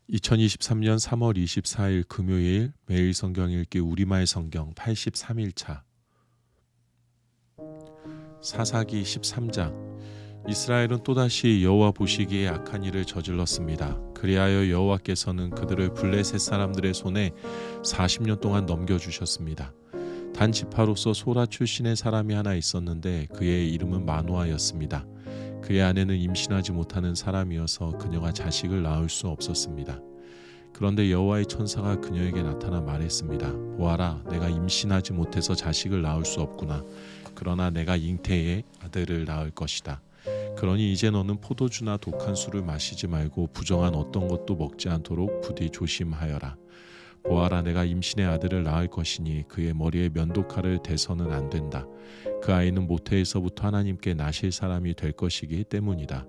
2023년 3월 24일 금요일 매일 성경 읽기 우리말 성경 83일차 사사기 13장. 이스라엘은 또다시 여호와 보시기에 악한 일을 저질렀습니다. 그리하여 여호와께서는 그들을 블레셋 사람들의 손에 40년 동안 넘겨주셨습니다. 단 지파로서 소라 출신의 사람이 하나 있었는데 그의 이름은 마노아였습니다. 그의 아내는 임신하지 못하는 사람이어서 그녀가 자식을 낳을 수 없었습니다. 그런데 여호와의 천사가 그녀에게 나타나 말했습니다. 보아라, 내가 임신하지 못해서 자식을 낳을 수 없구나. 그러나 내가 잉태의 아들을 낳을 것이다. 그러니 이제 너는 포도주나 독한 술을 마시지 말고 부정한 어떤 것도 먹지 않도록 부디 조심하여라. 보아라, 내가 임신의 아들을 낳을 것이니 그의 머리에 면도칼을 대서는 안 된다. 그 아이는 모태에서부터 하나님께 나실 사람이 될 것이기 때문이다.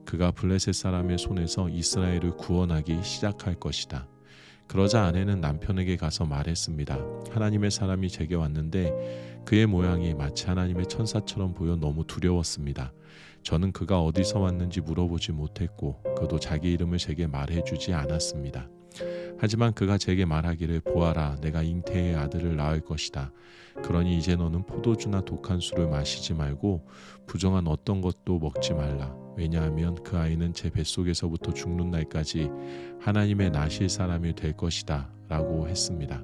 그가 블레셋 사람의 손에서 이스라엘을 구원하기 시작할 것이다. 그러자 아내는 남편에게 가서 말했습니다. 하나님의 사람이 제게 왔는데 그의 모양이 마치 하나님의 천사처럼 보여 너무 두려웠습니다. 저는 그가 어디서 왔는지 물어보지 못했고 그도 자기 이름을 제게 말해주지 않았습니다. 하지만 그가 제게 말하기를 보아라, 내가 잉태의 아들을 낳을 것이다. 그러니 이제 너는 포도주나 독한 술을 마시지 말고 부정한 어떤 것도 먹지 말라. 왜냐하면 그 아이는 제 뱃속에서부터 죽는 날까지 하나님의 나실 사람이 될 것이다 라고 했습니다.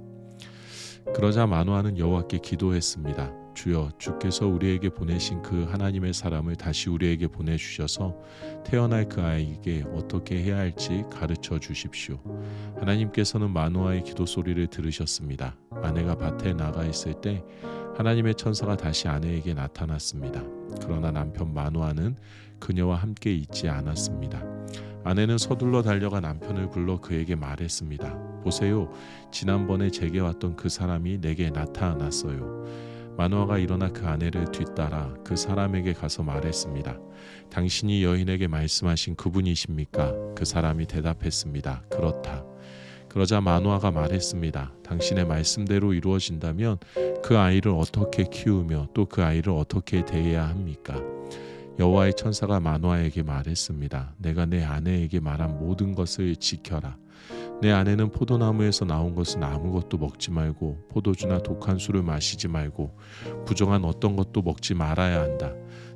그러자 마노아는 여호와께 기도했습니다. 주여, 주께서 우리에게 보내신 그 하나님의 사람을 다시 우리에게 보내주셔서 태어날 그 아이에게 어떻게 해야 할지 가르쳐 주십시오. 하나님께서는 마노아의 기도 소리를 들으셨습니다. 아내가 밭에 나가 있을 때 하나님의 천사가 다시 아내에게 나타났습니다. 그러나 남편 마노아는 그녀와 함께 있지 않았습니다. 아내는 서둘러 달려가 남편을 불러 그에게 말했습니다. 보세요, 지난번에 제게 왔던 그 사람이 내게 나타났어요. 마노아가 일어나 그 아내를 뒤따라 그 사람에게 가서 말했습니다. 당신이 여인에게 말씀하신 그분이십니까? 그 사람이 대답했습니다. 그렇다. 그러자 마노아가 말했습니다. 당신의 말씀대로 이루어진다면 그 아이를 어떻게 키우며 또 그 아이를 어떻게 대해야 합니까? 여호와의 천사가 마노아에게 말했습니다. 내가 내 아내에게 말한 모든 것을 지켜라. 내 아내는 포도나무에서 나온 것은 아무것도 먹지 말고 포도주나 독한 술을 마시지 말고 부정한 어떤 것도 먹지 말아야 한다.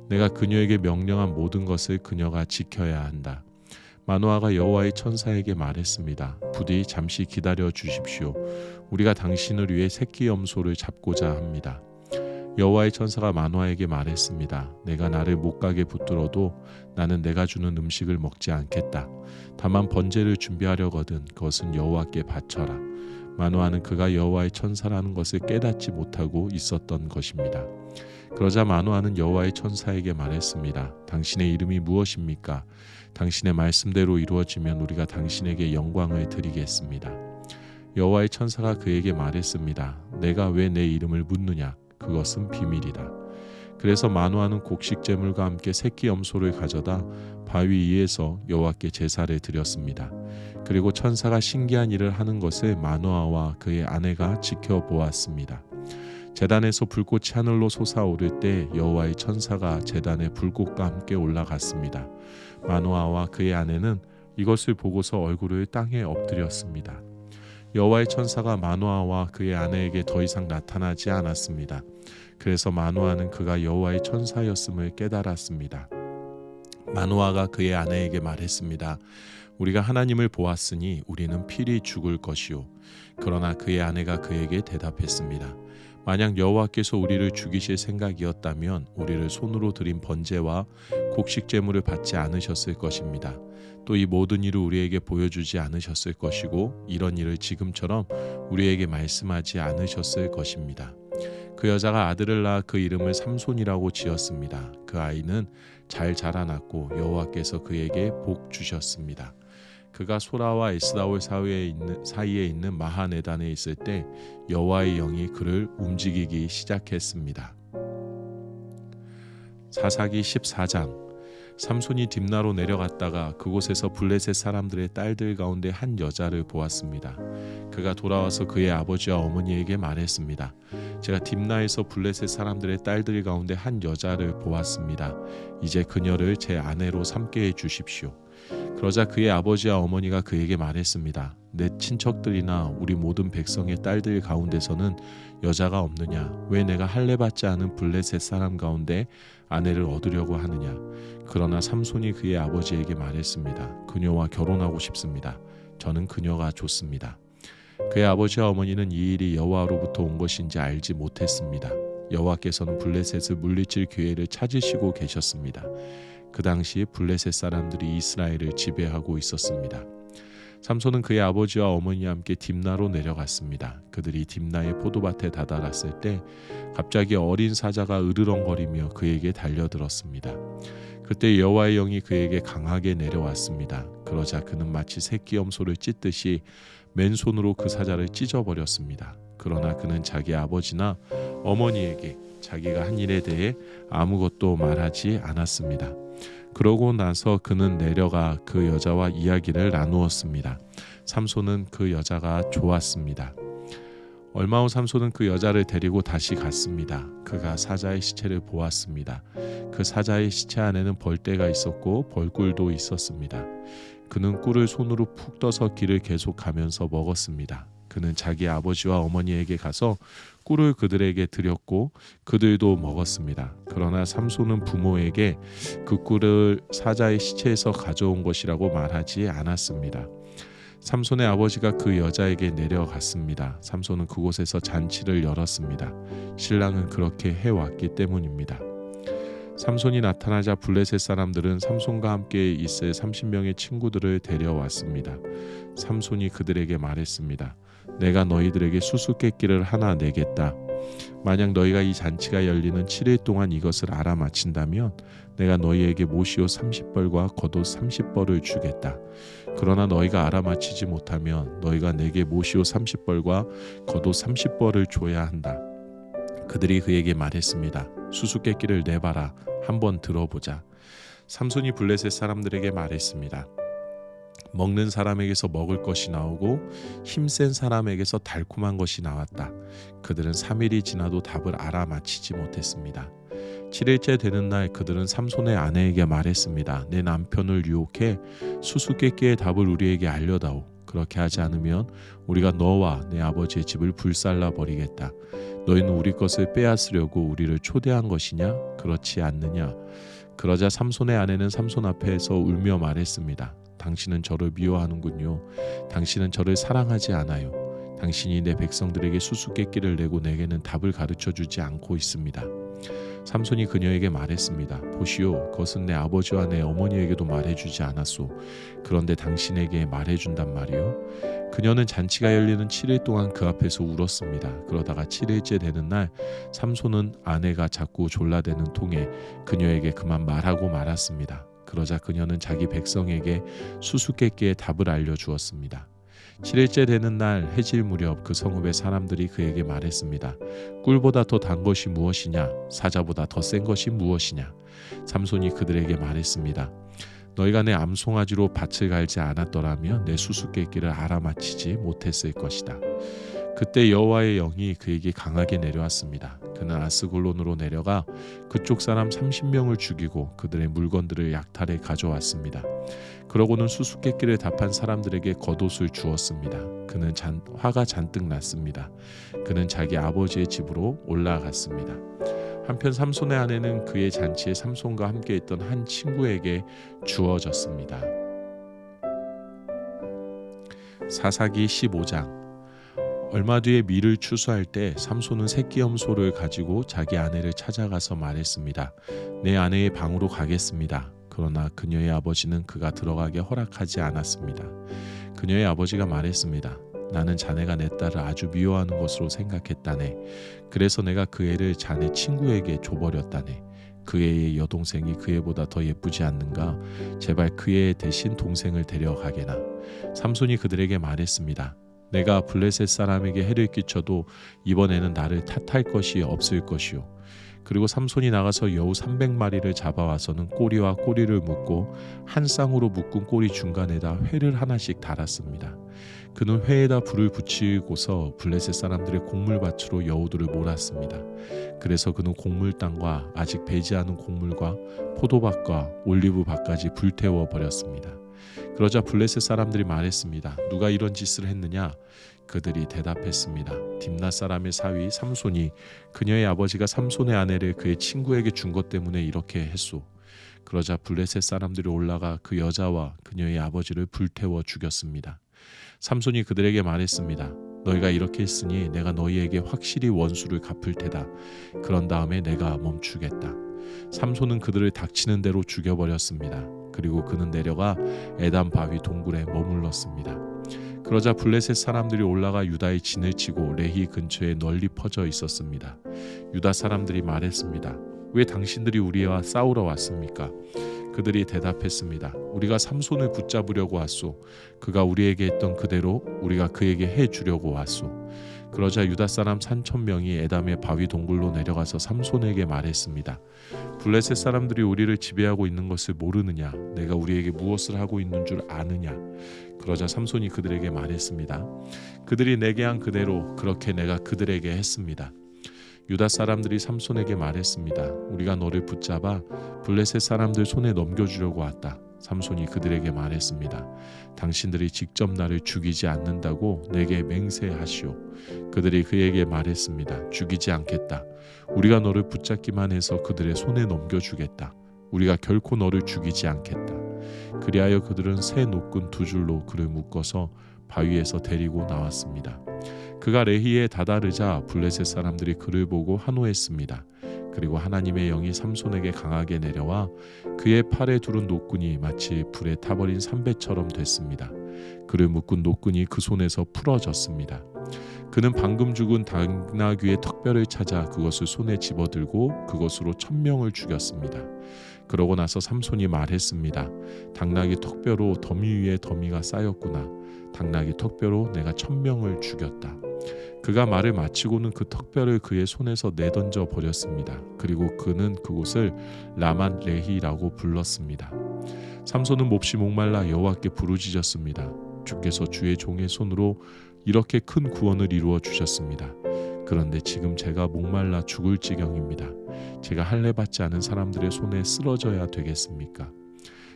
내가 그녀에게 명령한 모든 것을 그녀가 지켜야 한다. 마노아가 여호와의 천사에게 말했습니다. 부디 잠시 기다려 주십시오. 우리가 당신을 위해 새끼 염소를 잡고자 합니다. 여호와의 천사가 마노아에게 말했습니다. 내가 나를 못 가게 붙들어도 나는 내가 주는 음식을 먹지 않겠다. 다만 번제를 준비하려거든 그것은 여호와께 바쳐라. 마노아는 그가 여호와의 천사라는 것을 깨닫지 못하고 있었던 것입니다. 그러자 마노아는 여호와의 천사에게 말했습니다. 당신의 이름이 무엇입니까? 당신의 말씀대로 이루어지면 우리가 당신에게 영광을 드리겠습니다. 여호와의 천사가 그에게 말했습니다. 내가 왜 내 이름을 묻느냐? 그것은 비밀이다. 그래서 마노아는 곡식 제물과 함께 새끼 염소를 가져다 바위 위에서 여호와께 제사를 드렸습니다. 그리고 천사가 신기한 일을 하는 것을 마노아와 그의 아내가 지켜보았습니다. 제단에서 불꽃이 하늘로 솟아오를 때 여호와의 천사가 제단의 불꽃과 함께 올라갔습니다. 마노아와 그의 아내는 이것을 보고서 얼굴을 땅에 엎드렸습니다. 여호와의 천사가 마노아와 그의 아내에게 더 이상 나타나지 않았습니다. 그래서 마노아는 그가 여호와의 천사였음을 깨달았습니다. 마노아가 그의 아내에게 말했습니다. 우리가 하나님을 보았으니 우리는 필히 죽을 것이요. 그러나 그의 아내가 그에게 대답했습니다. 만약 여호와께서 우리를 죽이실 생각이었다면 우리를 손으로 드린 번제와 곡식 제물을 받지 않으셨을 것입니다. 또 이 모든 일을 우리에게 보여주지 않으셨을 것이고 이런 일을 지금처럼 우리에게 말씀하지 않으셨을 것입니다. 그 여자가 아들을 낳아 그 이름을 삼손이라고 지었습니다. 그 아이는 잘 자라났고 여호와께서 그에게 복 주셨습니다. 그가 소라와 에스다올 사이에 있는 마하네단에 있을 때 여호와의 영이 그를 움직이기 시작했습니다. 사사기 14장. 삼손이 딥나로 내려갔다가 그곳에서 블레셋 사람들의 딸들 가운데 한 여자를 보았습니다. 그가 돌아와서 그의 아버지와 어머니에게 말했습니다. 제가 딥나에서 블레셋 사람들의 딸들 가운데 한 여자를 보았습니다. 이제 그녀를 제 아내로 삼게 해 주십시오. 그러자 그의 아버지와 어머니가 그에게 말했습니다. 내 친척들이나 우리 모든 백성의 딸들 가운데서는 여자가 없느냐? 왜 내가 할례 받지 않은 블레셋 사람 가운데 아내를 얻으려고 하느냐? 그러나 삼손이 그의 아버지에게 말했습니다. 그녀와 결혼하고 싶습니다. 저는 그녀가 좋습니다. 그의 아버지와 어머니는 이 일이 여호와로부터 온 것인지 알지 못했습니다. 여호와께서는 블레셋을 물리칠 기회를 찾으시고 계셨습니다. 그 당시 블레셋 사람들이 이스라엘을 지배하고 있었습니다. 삼손은 그의 아버지와 어머니와 함께 딥나로 내려갔습니다. 그들이 딥나의 포도밭에 다다랐을 때 갑자기 어린 사자가 으르렁거리며 그에게 달려들었습니다. 그때 여호와의 영이 그에게 강하게 내려왔습니다. 그러자 그는 마치 새끼 염소를 찢듯이 맨손으로 그 사자를 찢어버렸습니다. 그러나 그는 자기 아버지나 어머니에게 자기가 한 일에 대해 아무것도 말하지 않았습니다. 그러고 나서 그는 내려가 그 여자와 이야기를 나누었습니다. 삼손은 그 여자가 좋았습니다. 얼마 후 삼손은 그 여자를 데리고 다시 갔습니다. 그가 사자의 시체를 보았습니다. 그 사자의 시체 안에는 벌떼가 있었고 벌꿀도 있었습니다. 그는 꿀을 손으로 푹 떠서 길을 계속 가면서 먹었습니다. 그는 자기 아버지와 어머니에게 가서 꿀을 그들에게 드렸고 그들도 먹었습니다. 그러나 삼손은 부모에게 그 꿀을 사자의 시체에서 가져온 것이라고 말하지 않았습니다. 삼손의 아버지가 그 여자에게 내려갔습니다. 삼손은 그곳에서 잔치를 열었습니다. 신랑은 그렇게 해왔기 때문입니다. 삼손이 나타나자 블레셋 사람들은 삼손과 함께 있을 30명의 친구들을 데려왔습니다. 삼손이 그들에게 말했습니다. 내가 너희들에게 수수께끼를 하나 내겠다. 만약 너희가 이 잔치가 열리는 7일 동안 이것을 알아맞힌다면 내가 너희에게 모시옷 30벌과 겉옷 30벌을 주겠다. 그러나 너희가 알아맞히지 못하면 너희가 내게 모시옷 30벌과 겉옷 30벌을 줘야 한다. 그들이 그에게 말했습니다. 수수께끼를 내봐라. 한번 들어보자. 삼손이 블레셋 사람들에게 말했습니다. 먹는 사람에게서 먹을 것이 나오고 힘센 사람에게서 달콤한 것이 나왔다. 그들은 3일이 지나도 답을 알아맞히지 못했습니다. 7일째 되는 날 그들은 삼손의 아내에게 말했습니다. 내 남편을 유혹해 수수께끼의 답을 우리에게 알려다오. 그렇게 하지 않으면 우리가 너와 내 아버지의 집을 불살라 버리겠다. 너희는 우리 것을 빼앗으려고 우리를 초대한 것이냐? 그렇지 않느냐? 그러자 삼손의 아내는 삼손 앞에서 울며 말했습니다. 당신은 저를 미워하는군요. 당신은 저를 사랑하지 않아요. 당신이 내 백성들에게 수수께끼를 내고 내게는 답을 가르쳐주지 않고 있습니다. 삼손이 그녀에게 말했습니다. 보시오, 그것은 내 아버지와 내 어머니에게도 말해주지 않았소. 그런데 당신에게 말해준단 말이오. 그녀는 잔치가 열리는 7일 동안 그 앞에서 울었습니다. 그러다가 7일째 되는 날 삼손은 아내가 자꾸 졸라대는 통에 그녀에게 그만 말하고 말았습니다. 그러자 그녀는 자기 백성에게 수수께끼의 답을 알려주었습니다. 7일째 되는 날 해질 무렵 그 성읍의 사람들이 그에게 말했습니다. 꿀보다 더 단 것이 무엇이냐? 사자보다 더 센 것이 무엇이냐? 삼손이 그들에게 말했습니다. 너희가 내 암송아지로 밭을 갈지 않았더라면 내 수수께끼를 알아맞히지 못했을 것이다. 그때 여호와의 영이 그에게 강하게 내려왔습니다. 그는 아스골론으로 내려가 그쪽 사람 30명을 죽이고 그들의 물건들을 약탈해 가져왔습니다. 그러고는 수수께끼를 답한 사람들에게 겉옷을 주었습니다. 그는 화가 잔뜩 났습니다. 그는 자기 아버지의 집으로 올라갔습니다. 한편 삼손의 아내는 그의 잔치에 삼손과 함께 있던 한 친구에게 주어졌습니다. 사사기 15장. 얼마 뒤에 밀을 추수할 때 삼손은 새끼 염소를 가지고 자기 아내를 찾아가서 말했습니다. 내 아내의 방으로 가겠습니다. 그러나 그녀의 아버지는 그가 들어가게 허락하지 않았습니다. 그녀의 아버지가 말했습니다. 나는 자네가 내 딸을 아주 미워하는 것으로 생각했다네. 그래서 내가 그 애를 자네 친구에게 줘버렸다네. 그 애의 여동생이 그 애보다 더 예쁘지 않는가? 제발 그 애 대신 동생을 데려가게나. 삼손이 그들에게 말했습니다. 내가 블레셋 사람에게 해를 끼쳐도 이번에는 나를 탓할 것이 없을 것이요. 그리고 삼손이 나가서 여우 300마리를 잡아와서는 꼬리와 꼬리를 묶고 한 쌍으로 묶은 꼬리 중간에다 회를 하나씩 달았습니다. 그는 회에다 불을 붙이고서 블레셋 사람들의 곡물밭으로 여우들을 몰았습니다. 그래서 그는 곡물 땅과 아직 배지 않은 곡물과 포도밭과 올리브밭까지 불태워 버렸습니다. 그러자 블레셋 사람들이 말했습니다. 누가 이런 짓을 했느냐? 그들이 대답했습니다. 딥낫 사람의 사위 삼손이 그녀의 아버지가 삼손의 아내를 그의 친구에게 준 것 때문에 이렇게 했소. 그러자 블레셋 사람들이 올라가 그 여자와 그녀의 아버지를 불태워 죽였습니다. 삼손이 그들에게 말했습니다. 너희가 이렇게 했으니 내가 너희에게 확실히 원수를 갚을 테다. 그런 다음에 내가 멈추겠다. 삼손은 그들을 닥치는 대로 죽여버렸습니다. 그리고 그는 내려가 에담 바위 동굴에 머물렀습니다. 그러자 블레셋 사람들이 올라가 유다의 진을 치고 레히 근처에 널리 퍼져 있었습니다. 유다 사람들이 말했습니다. 왜 당신들이 우리와 싸우러 왔습니까? 그들이 대답했습니다. 우리가 삼손을 붙잡으려고 왔소. 그가 우리에게 했던 그대로 우리가 그에게 해주려고 왔소. 그러자 유다 사람 3,000명이 에담의 바위 동굴로 내려가서 삼손에게 말했습니다. 블레셋 사람들이 우리를 지배하고 있는 것을 모르느냐? 내가 우리에게 무엇을 하고 있는 줄 아느냐? 그러자 삼손이 그들에게 말했습니다. 그들이 내게 한 그대로 그렇게 내가 그들에게 했습니다. 유다 사람들이 삼손에게 말했습니다. 우리가 너를 붙잡아 블레셋 사람들 손에 넘겨주려고 왔다. 삼손이 그들에게 말했습니다. 당신들이 직접 나를 죽이지 않는다고 내게 맹세하시오. 그들이 그에게 말했습니다. 죽이지 않겠다. 우리가 너를 붙잡기만 해서 그들의 손에 넘겨주겠다. 우리가 결코 너를 죽이지 않겠다. 그리하여 그들은 새 노끈 2줄로 그를 묶어서 바위에서 데리고 나왔습니다. 그가 레히에 다다르자 블레셋 사람들이 그를 보고 환호했습니다. 그리고 하나님의 영이 삼손에게 강하게 내려와 그의 팔에 두른 노끈이 마치 불에 타버린 삼배처럼 됐습니다. 그를 묶은 노끈이 그 손에서 풀어졌습니다. 그는 방금 죽은 당나귀의 턱뼈를 찾아 그것을 손에 집어들고 그것으로 1,000명을 죽였습니다. 그러고 나서 삼손이 말했습니다. 당나귀 턱뼈로 더미 위에 더미가 쌓였구나. 당나귀 턱뼈로 내가 1,000명을 죽였다. 그가 말을 마치고는 그 턱뼈를 그의 손에서 내던져 버렸습니다. 그리고 그는 그곳을 라만 레히라고 불렀습니다. 삼손은 몹시 목말라 여호와께 부르짖었습니다. 주께서 주의 종의 손으로 이렇게 큰 구원을 이루어 주셨습니다. 그런데 지금 제가 목말라 죽을 지경입니다. 제가 할례 받지 않은 사람들의 손에 쓰러져야 되겠습니까?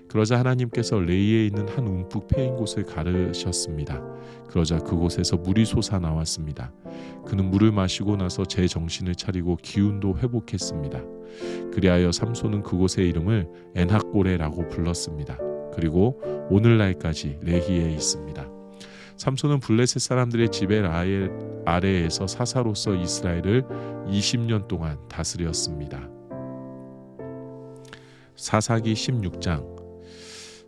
그러자 하나님께서 레이에 있는 한 움푹 패인 곳을 가르셨습니다. 그러자 그곳에서 물이 솟아나왔습니다. 그는 물을 마시고 나서 제 정신을 차리고 기운도 회복했습니다. 그리하여 삼손은 그곳의 이름을 엔학고레라고 불렀습니다. 그리고 오늘날까지 레히에 있습니다. 삼손은 블레셋 사람들의 지배 아래에서 사사로서 이스라엘을 20년 동안 다스렸습니다. 사사기 16장.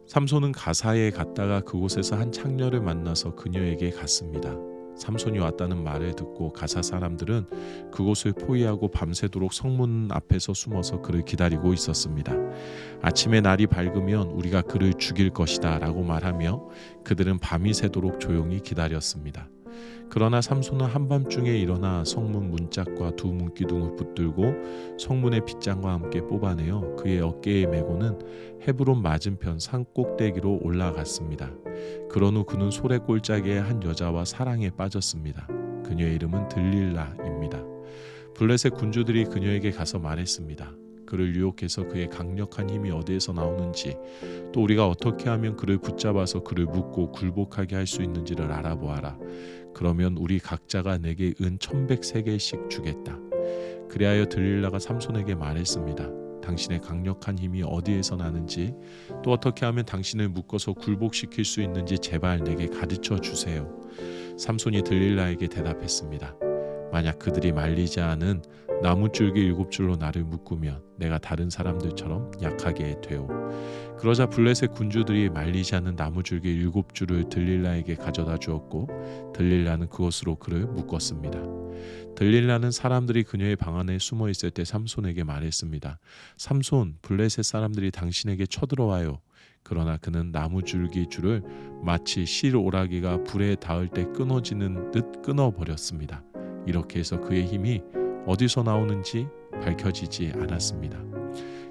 삼손은 가사에 갔다가 그곳에서 한 창녀를 만나서 그녀에게 갔습니다. 삼손이 왔다는 말을 듣고 가사 사람들은 그곳을 포위하고 밤새도록 성문 앞에서 숨어서 그를 기다리고 있었습니다. 아침에 날이 밝으면 우리가 그를 죽일 것이다 라고 말하며 그들은 밤이 새도록 조용히 기다렸습니다. 그러나 삼손은 한밤중에 일어나 성문 문짝과 두 문기둥을 붙들고 성문의 빗장과 함께 뽑아내어 그의 어깨에 메고는 헤브론 맞은편 산 꼭대기로 올라갔습니다. 그런 후 그는 소래 골짜기에 한 여자와 사랑에 빠졌습니다. 그녀의 이름은 들릴라입니다. 블레셋 군주들이 그녀에게 가서 말했습니다. 그를 유혹해서 그의 강력한 힘이 어디에서 나오는지, 또 우리가 어떻게 하면 그를 붙잡아서 그를 묶고 굴복하게 할 수 있는지를 알아보아라. 그러면 우리 각자가 내게 은 1,100세겔씩 주겠다. 그리하여 들릴라가 삼손에게 말했습니다. 당신의 강력한 힘이 어디에서 나는지, 또 어떻게 하면 당신을 묶어서 굴복시킬 수 있는지 제발 내게 가르쳐 주세요. 삼손이 들릴라에게 대답했습니다. 만약 그들이 말리지 않은 나무줄기 7줄로 나를 묶으면 내가 다른 사람들처럼 약하게 되오. 그러자 블레셋 군주들이 말리지 않은 나무줄기 7줄을 들릴라에게 가져다 주었고 들릴라는 그것으로 그를 묶었습니다. 들릴라는 사람들이 그녀의 방 안에 숨어 있을 때 삼손에게 말했습니다. 삼손, 블레셋 사람들이 당신에게 쳐들어와요. 그러나 그는 나무줄기 줄을 마치 실오라기가 불에 닿을 때 끊어지는 듯 끊어버렸습니다. 이렇게 해서 그의 힘이 어디서 나오는지 밝혀지지 않았습니다.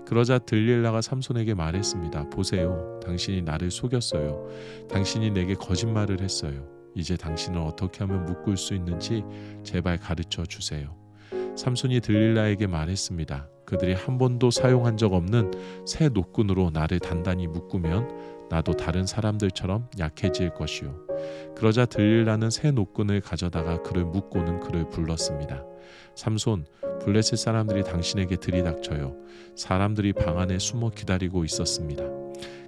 그러자 들릴라가 삼손에게 말했습니다. 보세요. 당신이 나를 속였어요. 당신이 내게 거짓말을 했어요. 이제 당신을 어떻게 하면 묶을 수 있는지 제발 가르쳐 주세요. 삼손이 들릴라에게 말했습니다. 그들이 한 번도 사용한 적 없는 새 노끈으로 나를 단단히 묶으면 나도 다른 사람들처럼 약해질 것이요. 그러자 들릴라는 새 노끈을 가져다가 그를 묶고는 그를 불렀습니다. 삼손, 블레셋 사람들이 당신에게 들이닥쳐요. 사람들이 방 안에 숨어 기다리고 있었습니다.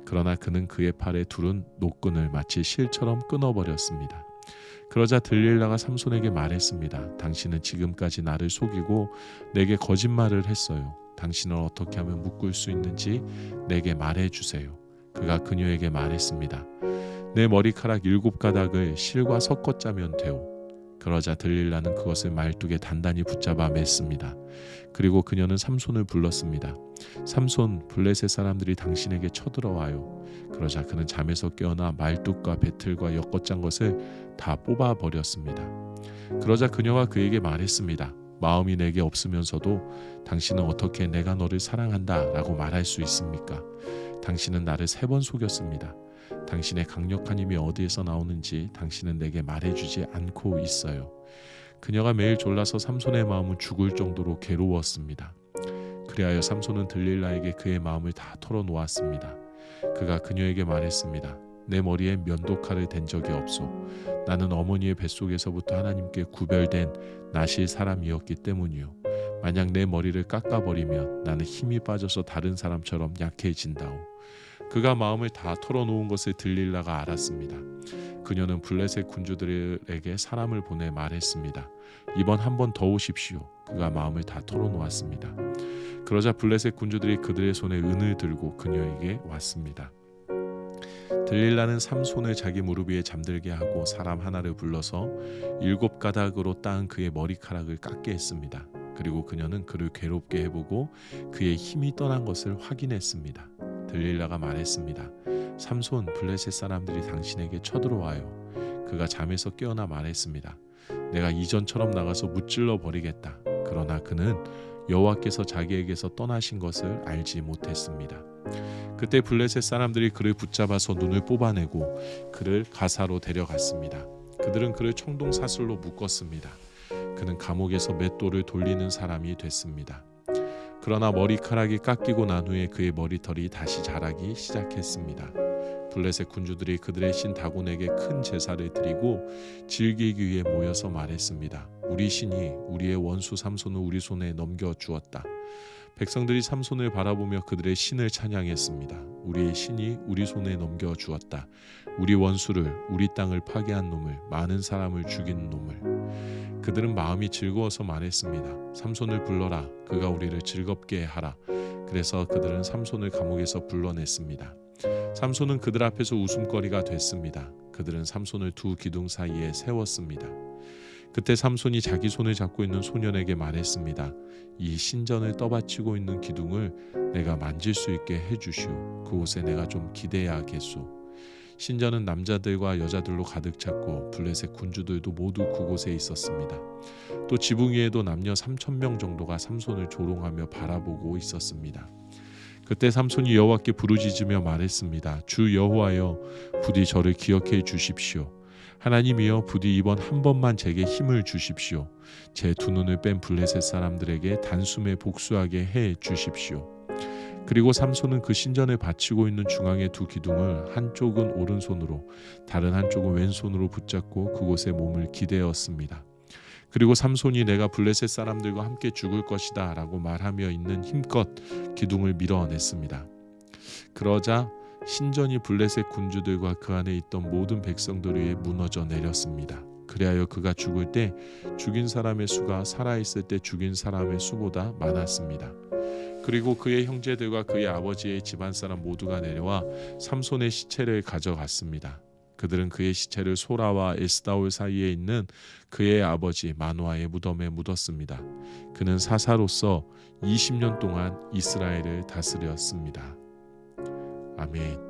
그러나 그는 그의 팔에 두른 노끈을 마치 실처럼 끊어버렸습니다. 그러자 들릴라가 삼손에게 말했습니다. 당신은 지금까지 나를 속이고 내게 거짓말을 했어요. 당신은 어떻게 하면 묶을 수 있는지 내게 말해주세요. 그가 그녀에게 말했습니다. 내 머리카락 7가닥을 실과 섞어 짜면 돼요. 그러자 들릴라는 그것을 말뚝에 단단히 붙잡아 맸습니다. 그리고 그녀는 삼손을 불렀습니다. 삼손, 블레셋 사람들이 당신에게 쳐들어와요. 그러자 그는 잠에서 깨어나 말뚝과 배틀과 엮어짠 것을 다 뽑아버렸습니다. 그러자 그녀가 그에게 말했습니다. 마음이 내게 없으면서도 당신은 어떻게 내가 너를 사랑한다 라고 말할 수 있습니까? 당신은 나를 3번 속였습니다. 당신의 강력한 힘이 어디에서 나오는지 당신은 내게 말해주지 않고 있어요. 그녀가 매일 졸라서 삼손의 마음은 죽을 정도로 괴로웠습니다. 그리하여 삼손은 들릴라에게 그의 마음을 다 털어놓았습니다. 그가 그녀에게 말했습니다. 내 머리에 면도칼을 댄 적이 없소. 나는 어머니의 뱃속에서부터 하나님께 구별된 나실 사람이었기 때문이요. 만약 내 머리를 깎아버리면 나는 힘이 빠져서 다른 사람처럼 약해진다오. 그가 마음을 다 털어놓은 것을 들릴라가 알았습니다. 그녀는 블레셋 군주들에게 사람을 보내 말했습니다. 이번 한 번 더 오십시오. 그가 마음을 다 털어놓았습니다. 그러자 블레셋 군주들이 그들의 손에 은을 들고 그녀에게 왔습니다. 들릴라는 삼손을 자기 무릎 위에 잠들게 하고 사람 하나를 불러서 7가닥으로 따은 그의 머리카락을 깎게 했습니다. 그리고 그녀는 그를 괴롭게 해보고 그의 힘이 떠난 것을 확인했습니다. 들릴라가 말했습니다. 삼손, 블레셋 사람들이 당신에게 쳐들어와요. 그가 잠에서 깨어나 말했습니다. 내가 이전처럼 나가서 무찔러 버리겠다. 그러나 그는 여호와께서 자기에게서 떠나신 것을 알지 못했습니다. 그때 블레셋 사람들이 그를 붙잡아서 눈을 뽑아내고 그를 가사로 데려갔습니다. 그들은 그를 청동 사슬로 묶었습니다. 그는 감옥에서 맷돌을 돌리는 사람이 됐습니다. 그러나 머리카락이 깎이고 난 후에 그의 머리털이 다시 자라기 시작했습니다. 블레셋 군주들이 그들의 신 다곤에게 큰 제사를 드리고 즐기기 위해 모여서 말했습니다. 우리 신이 우리의 원수 삼손을 우리 손에 넘겨주었다. 백성들이 삼손을 바라보며 그들의 신을 찬양했습니다. 우리의 신이 우리 손에 넘겨주었다. 우리 원수를, 우리 땅을 파괴한 놈을, 많은 사람을 죽인 놈을. 그들은 마음이 즐거워서 말했습니다. 삼손을 불러라. 그가 우리를 즐겁게 하라. 그래서 그들은 삼손을 감옥에서 불러냈습니다. 삼손은 그들 앞에서 웃음거리가 됐습니다. 그들은 삼손을 두 기둥 사이에 세웠습니다. 그때 삼손이 자기 손을 잡고 있는 소년에게 말했습니다. 이 신전을 떠받치고 있는 기둥을 내가 만질 수 있게 해주시오. 그곳에 내가 좀 기대야겠소. 신전은 남자들과 여자들로 가득 찼고 블레셋 군주들도 모두 그곳에 있었습니다. 또 지붕 위에도 남녀 3,000명 정도가 삼손을 조롱하며 바라보고 있었습니다. 그때 삼손이 여호와께 부르짖으며 말했습니다. 주 여호와여, 부디 저를 기억해 주십시오. 하나님이여, 부디 이번 한 번만 제게 힘을 주십시오. 제 두 눈을 뺀 블레셋 사람들에게 단숨에 복수하게 해 주십시오. 그리고 삼손은 그 신전을 바치고 있는 중앙의 두 기둥을 한쪽은 오른손으로 다른 한쪽은 왼손으로 붙잡고 그곳에 몸을 기대었습니다. 그리고 삼손이 내가 블레셋 사람들과 함께 죽을 것이다 라고 말하며 있는 힘껏 기둥을 밀어냈습니다. 그러자 신전이 블레셋 군주들과 그 안에 있던 모든 백성들 위에 무너져 내렸습니다. 그리하여 그가 죽을 때 죽인 사람의 수가 살아있을 때 죽인 사람의 수보다 많았습니다. 그리고 그의 형제들과 그의 아버지의 집안 사람 모두가 내려와 삼손의 시체를 가져갔습니다. 그들은 그의 시체를 소라와 에스다올 사이에 있는 그의 아버지 마노아의 무덤에 묻었습니다. 그는 사사로서 20년 동안 이스라엘을 다스렸습니다. 아멘.